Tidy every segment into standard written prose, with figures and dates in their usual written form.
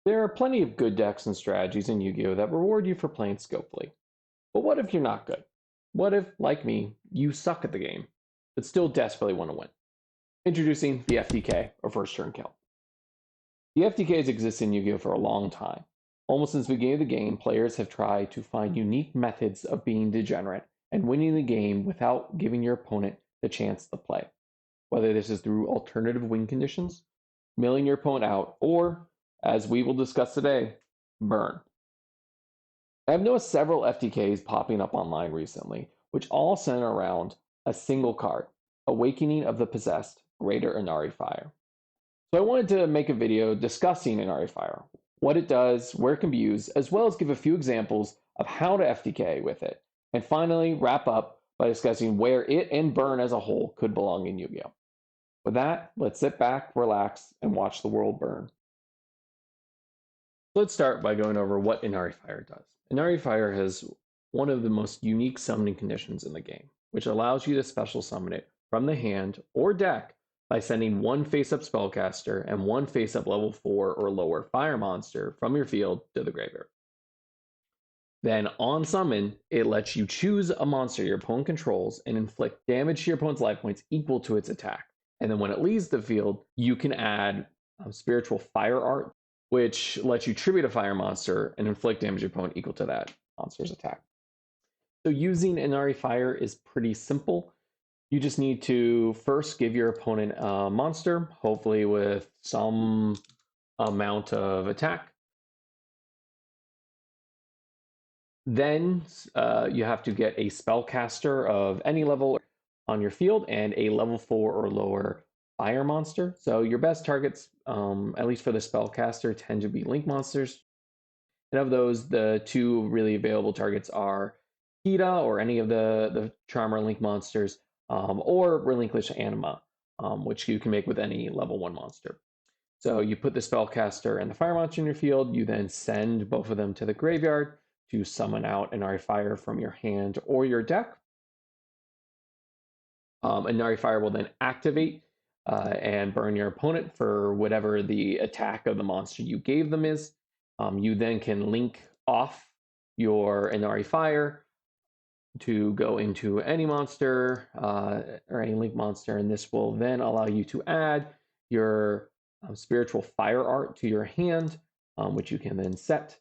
There are plenty of good decks and strategies in Yu-Gi-Oh! That reward you for playing skillfully. But what if you're not good? What if, like me, you suck at the game, but still desperately want to win? Introducing the FTK, or First Turn Kill. The FTKs exist in Yu-Gi-Oh! For a long time. Almost since the beginning of the game, players have tried to find unique methods of being degenerate and winning the game without giving your opponent the chance to play. Whether this is through alternative win conditions, milling your opponent out, or, as we will discuss today, burn. I've noticed several FTKs popping up online recently, which all center around a single card, Awakening of the Possessed, Greater Inari Fire. So I wanted to make a video discussing Inari Fire, what it does, where it can be used, as well as give a few examples of how to FTK with it, and finally wrap up by discussing where it and Burn as a whole could belong in Yu-Gi-Oh! With that, let's sit back, relax, and watch the world burn. Let's start by going over what Inari Fire does. Inari Fire has one of the most unique summoning conditions in the game, which allows you to special summon it from the hand or deck by sending one face-up spellcaster and one face-up level 4 or lower fire monster from your field to the graveyard. Then on summon, it lets you choose a monster your opponent controls and inflict damage to your opponent's life points equal to its attack. And then when it leaves the field, you can add Spiritual Fire Art, which lets you tribute a fire monster and inflict damage to your opponent equal to that monster's attack. So using Inari Fire is pretty simple. You just need to first give your opponent a monster, hopefully with some amount of attack. Then you have to get a spellcaster of any level on your field and a level 4 or lower fire monster. So your best targets, at least for the spellcaster, tend to be link monsters. And of those, the two really available targets are Hida or any of the Charmer link monsters, or Relinquish Anima, which you can make with any level 1 monster. So you put the spellcaster and the fire monster in your field, you then send both of them to the graveyard to summon out Inari Fire from your hand or your deck. Inari Fire will then activate and burn your opponent for whatever the attack of the monster you gave them is. You then can link off your Inari Fire to go into any monster or any link monster, and this will then allow you to add your Spiritual Fire Art to your hand, which you can then set.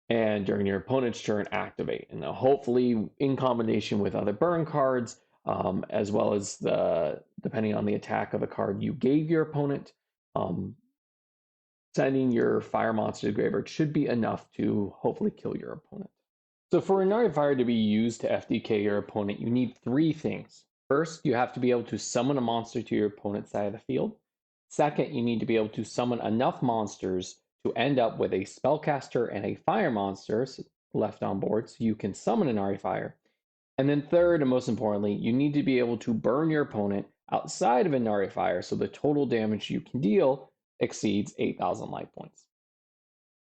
And during your opponent's turn, activate. And now hopefully in combination with other burn cards, as well as depending on the attack of the card you gave your opponent, sending your fire monster to the graveyard should be enough to hopefully kill your opponent. So for Inari Fire to be used to FTK your opponent, you need 3 things. First, you have to be able to summon a monster to your opponent's side of the field. Second, you need to be able to summon enough monsters to end up with a spellcaster and a fire monster left on board so you can summon Inari Fire. And then third, and most importantly, you need to be able to burn your opponent outside of Inari Fire so the total damage you can deal exceeds 8,000 life points.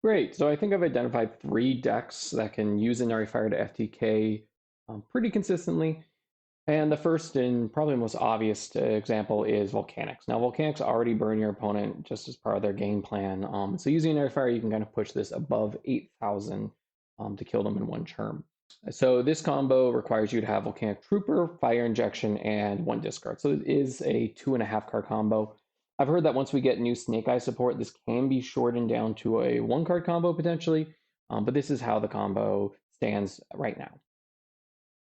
Great, so I think I've identified 3 decks that can use Inari Fire to FTK pretty consistently. And the first and probably most obvious example is Volcanics. Now, Volcanics already burn your opponent just as part of their game plan. So using Inari Fire, you can kind of push this above 8,000 to kill them in one turn. So this combo requires you to have Volcanic Trooper, Fire Injection, and 1 discard. So it is a 2.5 card combo. I've heard that once we get new Snake Eye support, this can be shortened down to a 1 card combo potentially, but this is how the combo stands right now.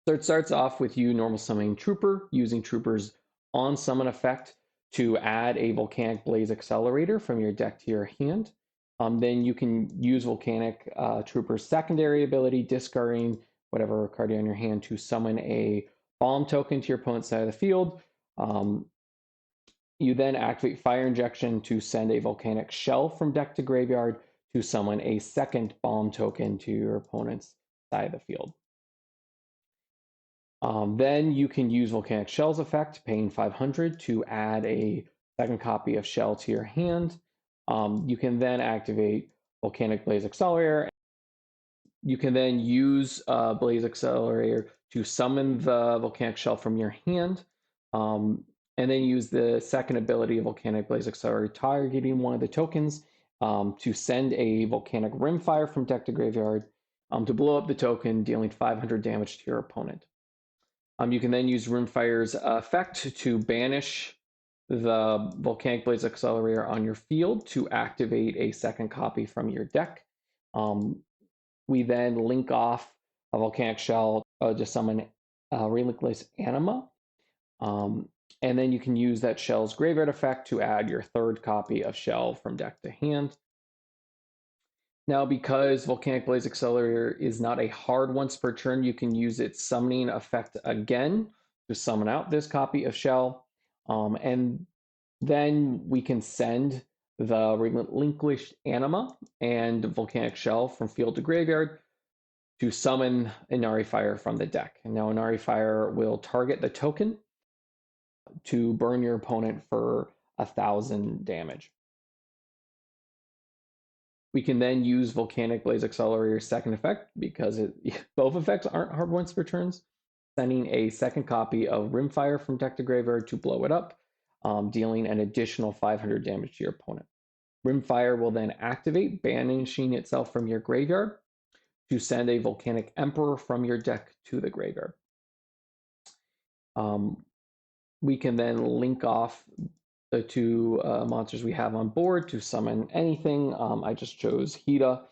So it starts off with you normal summoning Trooper, using Trooper's on summon effect to add a Volcanic Blaze Accelerator from your deck to your hand. Then you can use Volcanic Trooper's secondary ability, discarding whatever card you have in your hand to summon a bomb token to your opponent's side of the field. You then activate Fire Injection to send a Volcanic Shell from deck to graveyard to summon a second bomb token to your opponent's side of the field. Then you can use Volcanic Shell's effect, paying 500 to add a second copy of Shell to your hand. You can then activate Volcanic Blaze Accelerator. You can then use Blaze Accelerator to summon the Volcanic Shell from your hand. and then use the second ability of Volcanic Blaze Accelerator, targeting one of the tokens to send a Volcanic Rimfire from deck to graveyard to blow up the token, dealing 500 damage to your opponent. You can then use Rimfire's effect to banish the Volcanic Blaze Accelerator on your field to activate a second copy from your deck. We then link off a Volcanic Shell to summon Relinquish Anima. And then you can use that Shell's Graveyard effect to add your third copy of Shell from deck to hand. Now, because Volcanic Blaze Accelerator is not a hard once per turn, you can use its summoning effect again to summon out this copy of Shell. And then we can send the Relinquished Anima and Volcanic Shell from field to graveyard to summon Inari Fire from the deck. And now Inari Fire will target the token to burn your opponent for 1,000 damage. We can then use Volcanic Blaze Accelerator's second effect because both effects aren't hard once per turns, sending a second copy of Rimfire from deck to graveyard to blow it up, dealing an additional 500 damage to your opponent. Rimfire will then activate, banishing itself from your graveyard to send a Volcanic Emperor from your deck to the graveyard. We can then link off the two monsters we have on board to summon anything. I just chose Hida.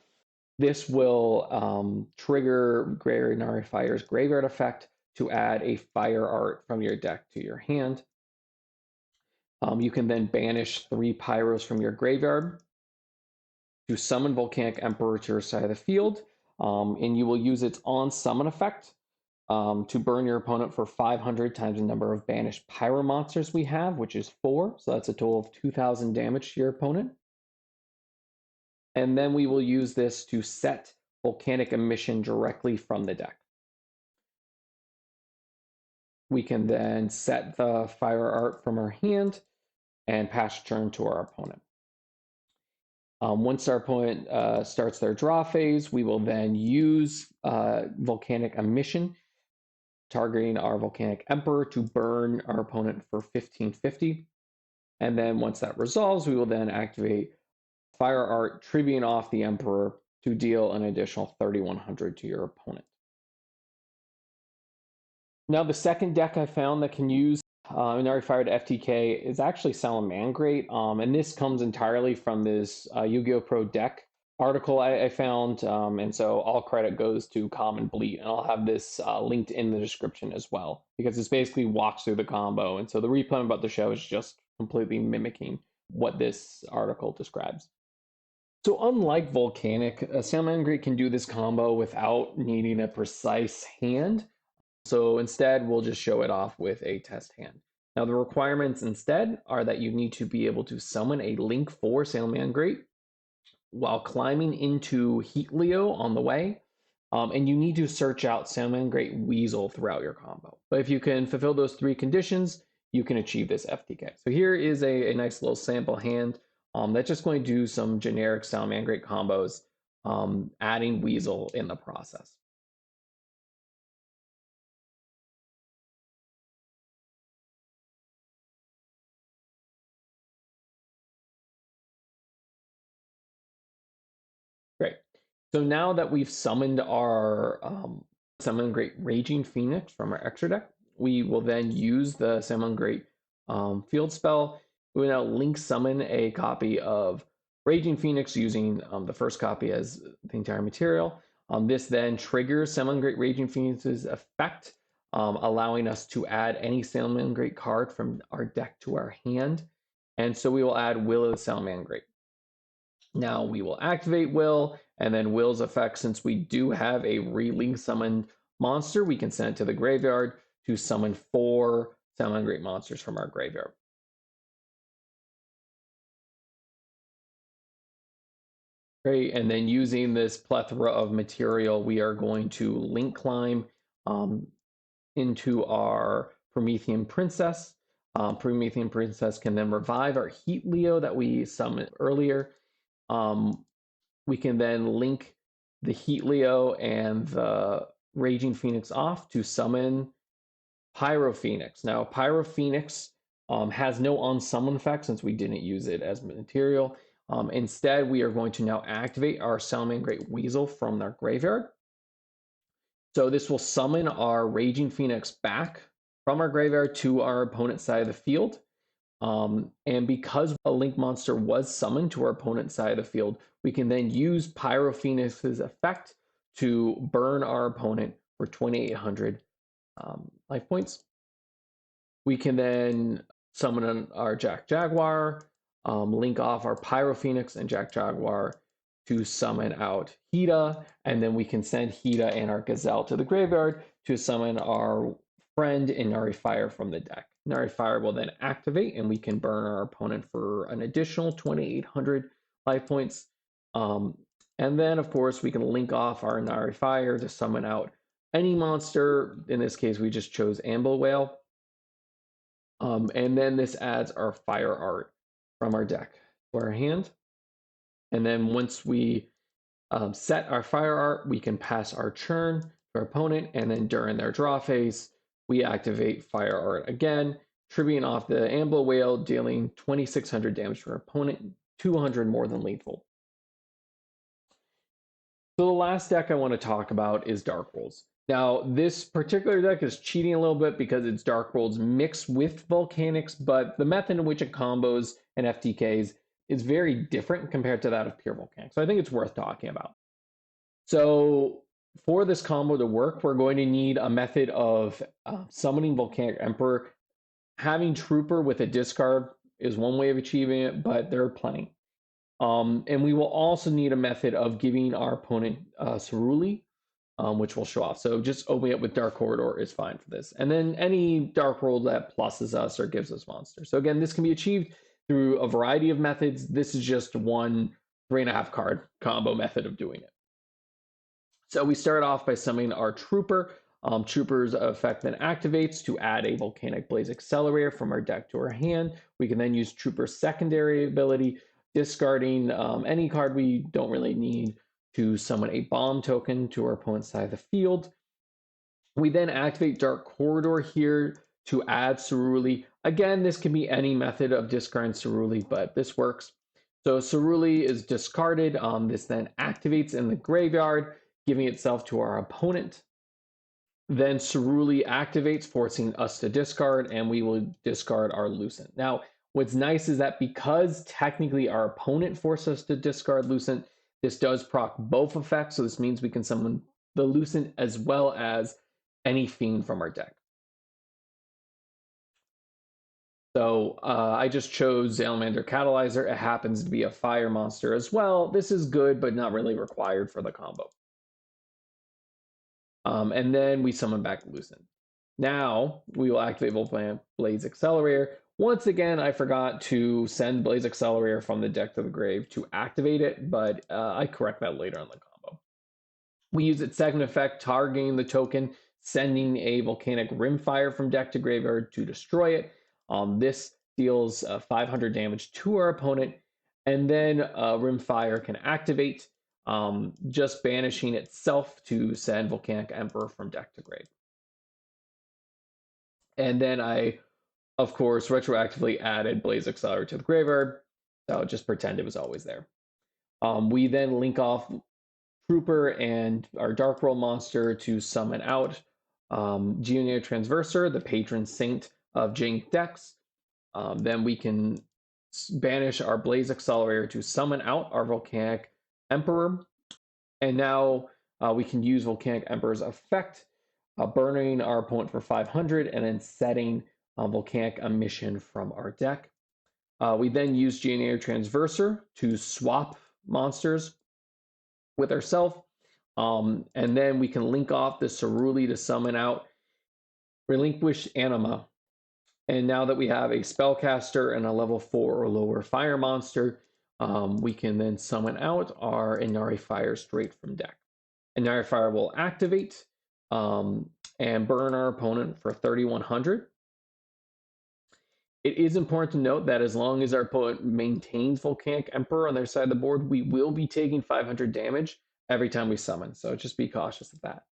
This will trigger Inari Fire's Graveyard effect to add a Fire Art from your deck to your hand. You can then banish 3 Pyros from your graveyard to summon Volcanic Emperor to your side of the field, and you will use its on summon effect to burn your opponent for 500 times the number of banished Pyro monsters we have, which is 4. So that's a total of 2,000 damage to your opponent. And then we will use this to set Volcanic Emission directly from the deck. We can then set the Fire Art from our hand and pass turn to our opponent. Once our opponent starts their draw phase, we will then use Volcanic Emission, targeting our Volcanic Emperor to burn our opponent for 1550. And then once that resolves, we will then activate Fire Art, tributing off the Emperor to deal an additional 3100 to your opponent. Now, the second deck I found that can use Inari Fire to FTK is actually Salamangreat, and this comes entirely from this Yu-Gi-Oh! Pro deck article I found, and so all credit goes to Common Bleat, and I'll have this linked in the description as well, because it's basically walks through the combo, and so the replay about the show is just completely mimicking what this article describes. So unlike Volcanic, Salamangreat can do this combo without needing a precise hand. So instead, we'll just show it off with a test hand. Now, the requirements instead are that you need to be able to summon a Link 4 Salamangreat while climbing into Heatleo on the way, and you need to search out Salamangreat Weasel throughout your combo. But if you can fulfill those 3 conditions, you can achieve this FTK. So here is a nice little sample hand that's just going to do some generic Salamangreat combos, adding Weasel in the process. Great. So now that we've summoned our Salamangreat Raging Phoenix from our extra deck, we will then use the Salamangreat field spell. We will now link summon a copy of Raging Phoenix using the first copy as the entire material. This then triggers Salamangreat Raging Phoenix's effect, allowing us to add any Salamangreat card from our deck to our hand. And so we will add Will of the Salamangreat. Now we will activate Will, and then Will's effect, since we do have a relink summoned monster, we can send it to the graveyard to summon 4 Salamangreat monsters from our graveyard. Great, and then using this plethora of material, we are going to link climb into our Promethean Princess. Promethean Princess can then revive our Heatleo that we summoned earlier. We can then link the Heatleo and the Raging Phoenix off to summon Pyro Phoenix. Now, Pyro Phoenix has no unsummon effect since we didn't use it as material. Instead, we are going to now activate our Salamangreat Weasel from our graveyard. So this will summon our Raging Phoenix back from our graveyard to our opponent's side of the field. And because a Link monster was summoned to our opponent's side of the field, we can then use Pyro Phoenix's effect to burn our opponent for 2,800 life points. We can then summon our Jack Jaguar, link off our Pyro Phoenix and Jack Jaguar to summon out Hida, and then we can send Hida and our Gazelle to the graveyard to summon our friend Inari Fire from the deck. Inari Fire will then activate, and we can burn our opponent for an additional 2,800 life points. And then, of course, we can link off our Inari Fire to summon out any monster. In this case, we just chose Amble Whale. And then this adds our fire art from our deck to our hand. And then once we set our fire art, we can pass our churn to our opponent. And then during their draw phase, we activate fire art again, tributing off the Amble Whale, dealing 2,600 damage to our opponent, 200 more than lethal. So the last deck I want to talk about is Dark Worlds. Now, this particular deck is cheating a little bit because it's Dark Worlds mixed with Volcanics, but the method in which it combos and FTKs is very different compared to that of pure Volcanic. So I think it's worth talking about. So for this combo to work, we're going to need a method of summoning Volcanic Emperor. Having Trooper with a discard is one way of achieving it, but there are plenty. And we will also need a method of giving our opponent Ceruli, which we'll show off. So just opening it with Dark Corridor is fine for this. And then any Dark World that pluses us or gives us monsters. So again, this can be achieved through a variety of methods. This is just one 3.5 card combo method of doing it. So we start off by summoning our Trooper. Trooper's effect then activates to add a Volcanic Blaze Accelerator from our deck to our hand. We can then use Trooper's secondary ability, discarding any card we don't really need to summon a bomb token to our opponent's side of the field. We then activate Dark Corridor here to add Ceruli. Again, this can be any method of discarding Ceruli, but this works. So Ceruli is discarded. This then activates in the graveyard, giving itself to our opponent. Then Ceruli activates, forcing us to discard, and we will discard our Lucent. Now, what's nice is that because technically our opponent forced us to discard Lucent, this does proc both effects. So this means we can summon the Lucent as well as any Fiend from our deck. So I just chose Salamander Catalyzer. It happens to be a fire monster as well. This is good, but not really required for the combo. And then we summon back Lucent. Now we will activate Volcanic Blaze Accelerator. Once again, I forgot to send Blaze Accelerator from the deck to the grave to activate it, but I correct that later in the combo. We use its second effect, targeting the token, sending a Volcanic Rimfire from deck to graveyard to destroy it. This deals 500 damage to our opponent, and then Rimfire can activate, just banishing itself to send Volcanic Emperor from deck to grave. And then I, of course, retroactively added Blaze Accelerator to the graveyard, so just pretend it was always there. We then link off Trooper and our Dark World monster to summon out Geoneer Transverser, the patron saint of Jank decks. Then we can banish our Blaze Accelerator to summon out our Volcanic Emperor. And now we can use Volcanic Emperor's effect, burning our opponent for 500 and then setting Volcanic Emission from our deck. We then use Geoneer Transverser to swap monsters with ourselves. And then we can link off the Ceruli to summon out Relinquished Anima. And now that we have a Spellcaster and a level 4 or lower fire monster, we can then summon out our Inari Fire straight from deck. Inari Fire will activate and burn our opponent for 3,100. It is important to note that as long as our opponent maintains Volcanic Emperor on their side of the board, we will be taking 500 damage every time we summon. So just be cautious of that.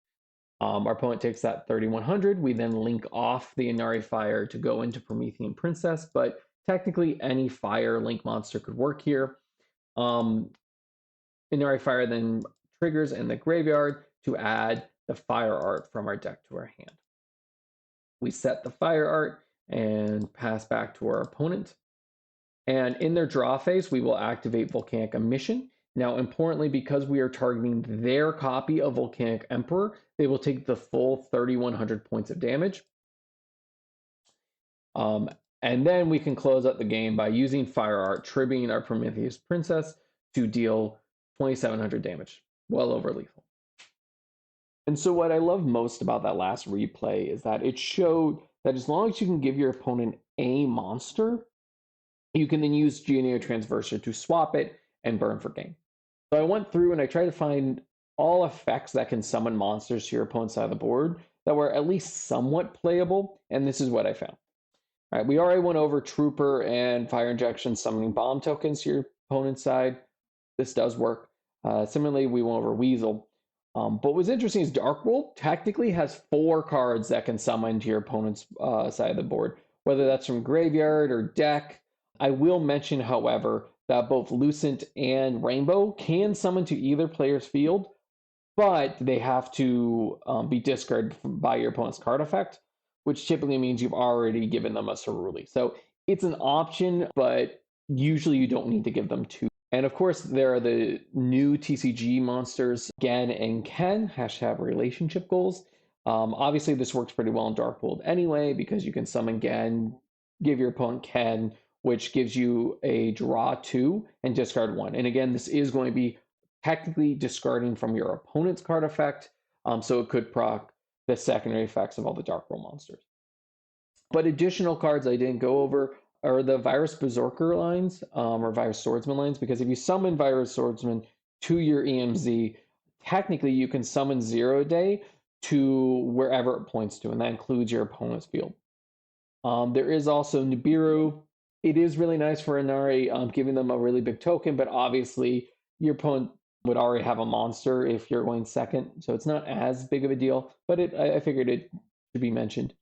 Our opponent takes that 3100. We then link off the Inari Fire to go into Promethean Princess, but technically any fire link monster could work here. Inari Fire then triggers in the graveyard to add the fire art from our deck to our hand. We set the fire art and pass back to our opponent. And in their draw phase, we will activate Volcanic Emission. Now, importantly, because we are targeting their copy of Volcanic Emperor, they will take the full 3,100 points of damage. And then we can close out the game by using Fire Art, tributing our Prometheus Princess to deal 2,700 damage, well over lethal. And so what I love most about that last replay is that it showed that as long as you can give your opponent a monster, you can then use Geoneo Transverser to swap it and burn for game. So I went through and I tried to find all effects that can summon monsters to your opponent's side of the board that were at least somewhat playable, and this is what I found. All right, we already went over Trooper and Fire Injection summoning bomb tokens to your opponent's side. This does work. Similarly, we went over Weasel. But what's interesting is Dark World technically has 4 cards that can summon to your opponent's side of the board, whether that's from graveyard or deck. I will mention, however, that both Lucent and Rainbow can summon to either player's field, but they have to be discarded by your opponent's card effect, which typically means you've already given them a Ceruli. So it's an option, but usually you don't need to give them 2. And of course, there are the new TCG monsters, Gen and Ken, hashtag relationship goals. Obviously, this works pretty well in Dark World anyway, because you can summon Gen, give your opponent Ken, which gives you a draw 2 and discard 1. And again, this is going to be technically discarding from your opponent's card effect, so it could proc the secondary effects of all the Dark World monsters. But additional cards I didn't go over are the Virus Berserker lines or Virus Swordsman lines, because if you summon Virus Swordsman to your EMZ, technically you can summon Zero Day to wherever it points to, and that includes your opponent's field. There is also Nibiru. It is really nice for Inari, giving them a really big token, but obviously your opponent would already have a monster if you're going second, so it's not as big of a deal, but I figured it should be mentioned.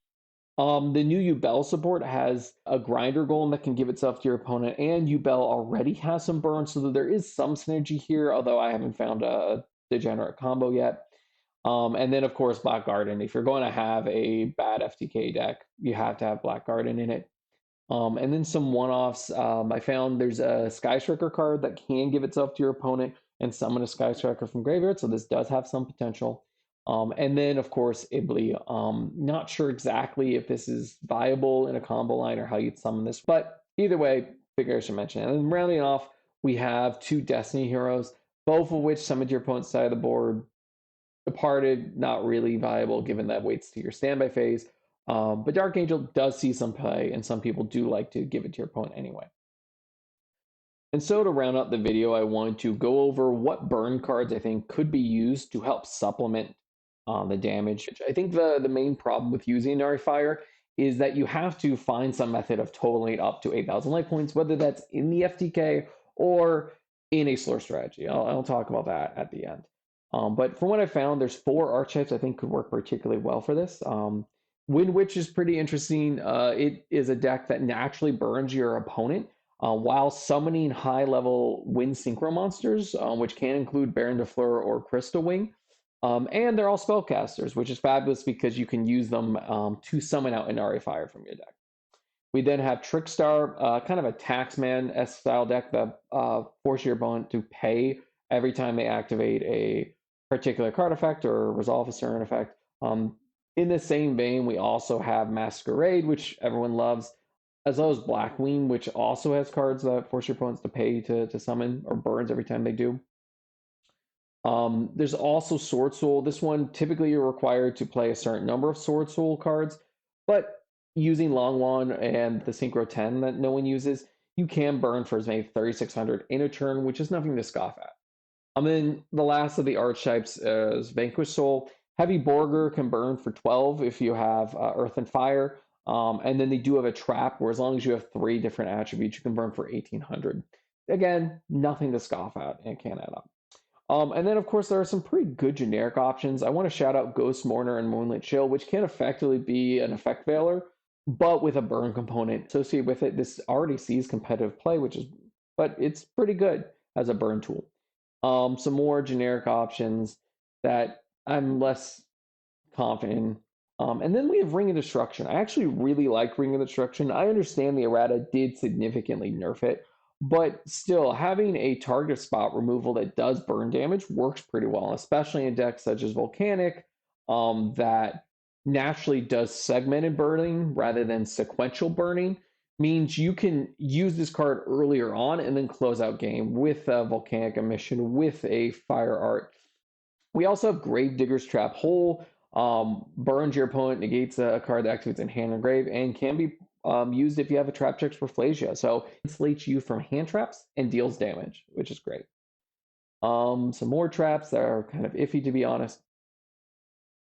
The new Ubel support has a grinder golem that can give itself to your opponent, and Ubel already has some burn, so there is some synergy here, although I haven't found a degenerate combo yet. And then, of course, Black Garden. If you're going to have a bad FTK deck, you have to have Black Garden in it. And then some one-offs. I found there's a Sky Striker card that can give itself to your opponent and summon a Sky Striker from graveyard, so this does have some potential. And then, of course, Ibli. Not sure exactly if this is viable in a combo line or how you'd summon this, but either way, figure I should mention it. And then rounding off, we have 2 Destiny heroes, both of which summon to your opponent's side of the board. Departed, not really viable given that waits to your standby phase. But Dark Angel does see some play, and some people do like to give it to your opponent anyway. And so to round out the video, I wanted to go over what burn cards I think could be used to help supplement the damage. I think the main problem with using Inari Fire is that you have to find some method of totaling up to 8,000 life points, whether that's in the FTK or in a slur strategy. I'll talk about that at the end. But from what I found, there's 4 archetypes I think could work particularly well for this. Wind Witch is pretty interesting. It is a deck that naturally burns your opponent while summoning high-level wind synchro monsters, which can include Baron de Fleur or Crystal Wing. And they're all spellcasters, which is fabulous because you can use them to summon out Inari Fire from your deck. We then have Trickstar, kind of a Taxman-esque style deck that forces your opponent to pay every time they activate a particular card effect or resolve a certain effect. In the same vein, we also have Masquerade, which everyone loves, as well as Blackwing, which also has cards that force your opponents to pay to summon, or burns every time they do. There's also Sword Soul. This one, typically you're required to play a certain number of Sword Soul cards, but using Long Wand and the Synchro 10 that no one uses, you can burn for as many 3,600 in a turn, which is nothing to scoff at. And then the last of the archetypes is Vanquish Soul. Heavy Borger can burn for 12 if you have Earth and Fire. And then they do have a trap where as long as you have 3 different attributes, you can burn for 1,800. Again, nothing to scoff at, and it can add up. And then, of course, there are some pretty good generic options. I want to shout out Ghost Mourner and Moonlit Chill, which can effectively be an effect veiler, but with a burn component associated with it. This already sees competitive play, but it's pretty good as a burn tool. Some more generic options that I'm less confident in. And then we have Ring of Destruction. I actually really like Ring of Destruction. I understand the errata did significantly nerf it, but still, having a target spot removal that does burn damage works pretty well, especially in decks such as Volcanic, that naturally does segmented burning rather than sequential burning. Means you can use this card earlier on and then close out game with a Volcanic Emission, with a Fire Art. We also have Gravedigger's Trap Hole. Burns your opponent, negates a card that activates in hand or grave, and can be used if you have a Trap Checks Perphlasia. So it insulates you from hand traps and deals damage, which is great. Some more traps that are kind of iffy, to be honest.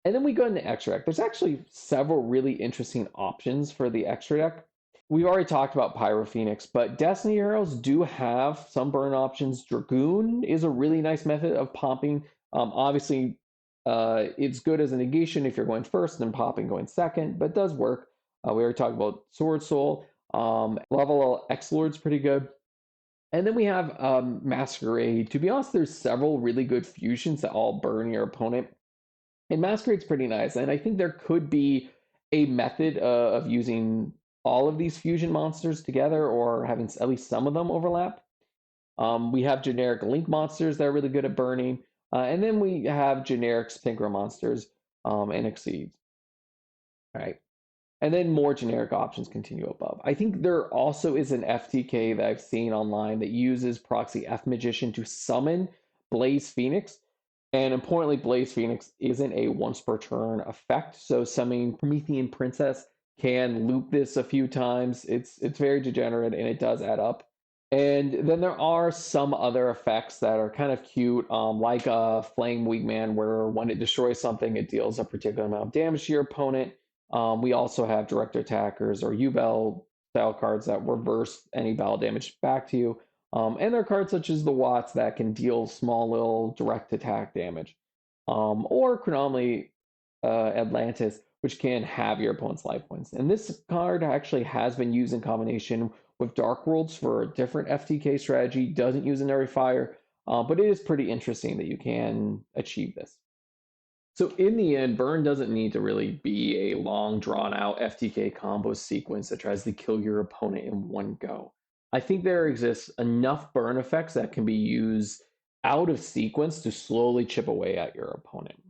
And then we go into extra deck. There's actually several really interesting options for the extra deck. We've already talked about Pyro Phoenix, but Destiny Heroes do have some burn options. Dragoon is a really nice method of popping. Obviously, it's good as a negation if you're going first and popping going second, but it does work. We already talked about Sword Soul. Level X Lord's pretty good. And then we have Masquerade. To be honest, there's several really good fusions that all burn your opponent. And Masquerade's pretty nice. And I think there could be a method of using all of these fusion monsters together or having at least some of them overlap. We have generic Link monsters that are really good at burning. And then we have generic Synchro monsters and Exceeds. All right. And then more generic options continue above. I think there also is an FTK that I've seen online that uses Proxy F Magician to summon Blaze Phoenix. And importantly, Blaze Phoenix isn't a once per turn effect. So summoning Promethean Princess can loop this a few times. It's very degenerate and it does add up. And then there are some other effects that are kind of cute, like a Flame Wingman, where when it destroys something, it deals a particular amount of damage to your opponent. We also have direct attackers or U-Bell style cards that reverse any battle damage back to you. And there are cards such as the Watts that can deal small little direct attack damage. Or Chronomaly Atlantis, which can have your opponent's life points. And this card actually has been used in combination with Dark Worlds for a different FTK strategy. Doesn't use Inari Fire, but it is pretty interesting that you can achieve this. So in the end, burn doesn't need to really be a long, drawn-out FTK combo sequence that tries to kill your opponent in one go. I think there exists enough burn effects that can be used out of sequence to slowly chip away at your opponent.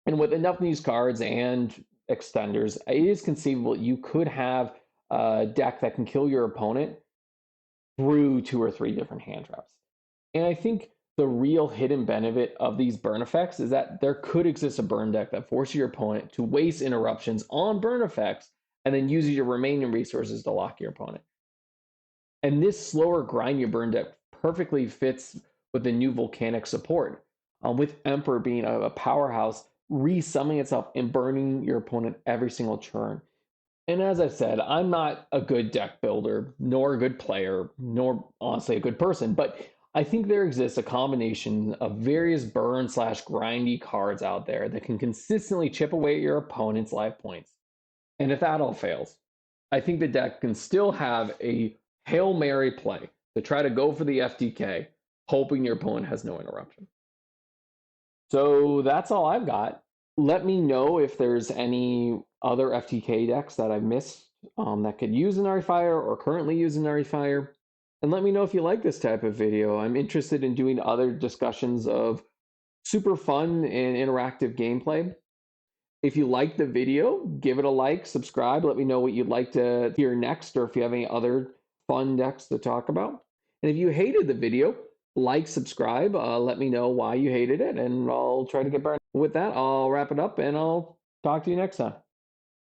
And with enough of these cards and extenders, it is conceivable you could have a deck that can kill your opponent through 2 or 3 different hand traps. And I think the real hidden benefit of these burn effects is that there could exist a burn deck that forces your opponent to waste interruptions on burn effects and then use your remaining resources to lock your opponent. And this slower grind your burn deck perfectly fits with the new Volcanic support, with Emperor being a powerhouse, resummoning itself and burning your opponent every single turn. And as I've said, I'm not a good deck builder, nor a good player, nor honestly a good person, but I think there exists a combination of various burn/grindy cards out there that can consistently chip away at your opponent's life points. And if that all fails, I think the deck can still have a Hail Mary play to try to go for the FTK, hoping your opponent has no interruption. So that's all I've got. Let me know if there's any other FTK decks that I've missed that could use Inari Fire or currently use Inari Fire. And let me know if you like this type of video. I'm interested in doing other discussions of super fun and interactive gameplay. If you like the video, give it a like, subscribe, let me know what you'd like to hear next, or if you have any other fun decks to talk about. And if you hated the video, like, subscribe, let me know why you hated it, and I'll try to get better. With that, I'll wrap it up, and I'll talk to you next time.